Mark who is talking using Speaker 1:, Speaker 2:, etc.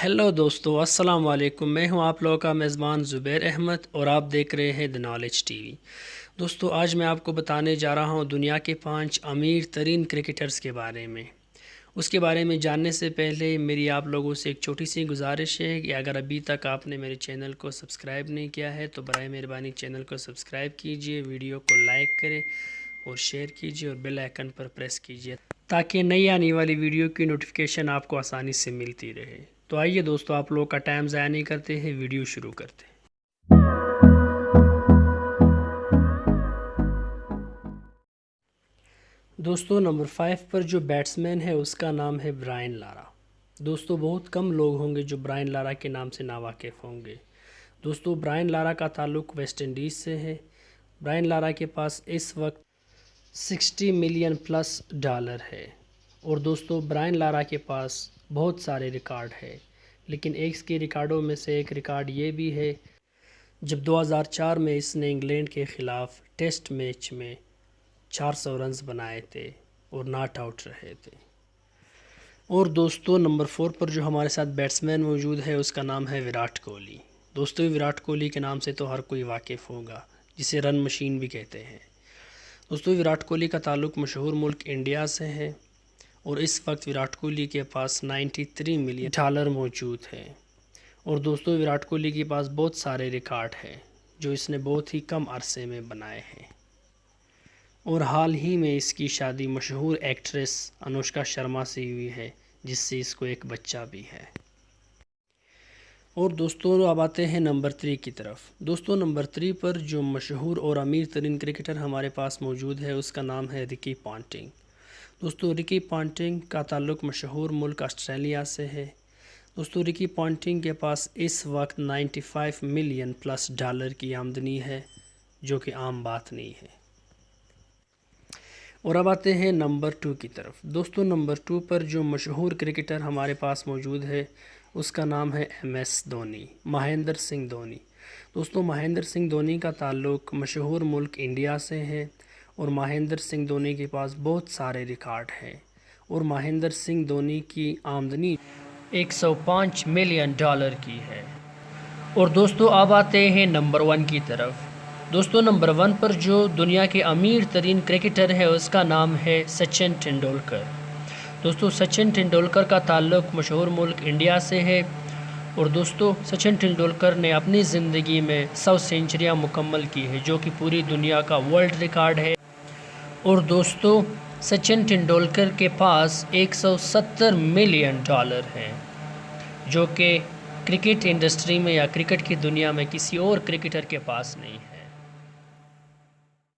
Speaker 1: Hello दोस्तों, अस्सलाम वालेकुम। मैं हूं आप लोगों का मेज़बान ज़ुबैर अहमद और आप देख रहे हैं द नॉलेज टीवी। दोस्तों, आज मैं आपको बताने जा रहा हूं दुनिया के 5 अमीर तरीन क्रिकेटर्स के बारे में। उसके बारे में जानने से पहले मेरी आप लोगों से एक छोटी सी गुजारिश है कि अगर अभी तक आपने मेरे चैनल को सब्सक्राइब नहीं किया है तो बराए मेहरबानी चैनल को सब्सक्राइब कीजिए, वीडियो को लाइक करें और शेयर कीजिए और बेल आइकन पर प्रेस कीजिए ताकि नई आने वाली वीडियो की नोटिफिकेशन आपको आसानी से मिलती रहे। तो आइए दोस्तों, आप लोगों का टाइम ज़ाया नहीं करते हैं, वीडियो शुरू करते हैं। दोस्तों, नंबर 5 पर जो बैट्समैन है उसका नाम है ब्रायन लारा। दोस्तों, बहुत कम लोग होंगे जो ब्रायन लारा के नाम से नावाकिफ़ होंगे। दोस्तों, ब्रायन लारा का ताल्लुक़ वेस्ट इंडीज़ से है। ब्रायन लारा के पास इस वक्त 60 मिलियन प्लस डॉलर है। और दोस्तों, ब्रायन लारा के पास बहुत सारे रिकॉर्ड है, लेकिन एक के रिकॉर्डों में से एक रिकॉर्ड ये भी है जब 2004 में इसने इंग्लैंड के ख़िलाफ़ टेस्ट मैच में 400 रन्स बनाए थे और नॉट आउट रहे थे। और दोस्तों, नंबर 4 पर जो हमारे साथ बैट्समैन मौजूद है उसका नाम है विराट कोहली। दोस्तों, विराट कोहली के नाम से तो हर कोई वाकिफ़ होगा, जिसे रन मशीन भी कहते हैं। दोस्तों, विराट कोहली का ताल्लुक़ मशहूर मुल्क इंडिया से है और इस वक्त विराट कोहली के पास 93 मिलियन डॉलर मौजूद है। और दोस्तों, विराट कोहली के पास बहुत सारे रिकॉर्ड हैं जो इसने बहुत ही कम अरसे में बनाए हैं। और हाल ही में इसकी शादी मशहूर एक्ट्रेस अनुष्का शर्मा से हुई है, जिससे इसको एक बच्चा भी है। और दोस्तों, अब आते हैं नंबर 3 की तरफ। दोस्तों, नंबर 3 पर जो मशहूर और अमीर तरीन क्रिकेटर हमारे पास मौजूद है उसका नाम है रिकी पॉन्टिंग। दोस्तों, रिकी पॉन्टिंग का ताल्लुक़ मशहूर मुल्क ऑस्ट्रेलिया से है। दोस्तों, रिकी पॉन्टिंग के पास इस वक्त 95 मिलियन प्लस डॉलर की आमदनी है, जो कि आम बात नहीं है। और अब आते हैं नंबर 2 की तरफ। दोस्तों, नंबर 2 पर जो मशहूर क्रिकेटर हमारे पास मौजूद है उसका नाम है MS धोनी, महेंद्र सिंह धोनी। दोस्तों, महेंद्र सिंह धोनी का ताल्लुक़ मशहूर मुल्क इंडिया से है और महेंद्र सिंह धोनी के पास बहुत सारे रिकॉर्ड हैं। और महेंद्र सिंह धोनी की आमदनी 105 मिलियन डॉलर की है। और दोस्तों, अब आते हैं नंबर 1 की तरफ। दोस्तों, नंबर 1 पर जो दुनिया के अमीर तरीन क्रिकेटर है उसका नाम है सचिन तेंदुलकर। दोस्तों, सचिन तेंदुलकर का ताल्लुक़ मशहूर मुल्क इंडिया से है। और दोस्तों, सचिन तेंदुलकर ने अपनी ज़िंदगी में 100 सेंचुरियाँ मुकम्मल की है, जो कि पूरी दुनिया का वर्ल्ड रिकॉर्ड है। और दोस्तों, सचिन तेंदुलकर के पास 170 मिलियन डॉलर हैं, जो कि क्रिकेट इंडस्ट्री में या क्रिकेट की दुनिया में किसी और क्रिकेटर के पास नहीं है।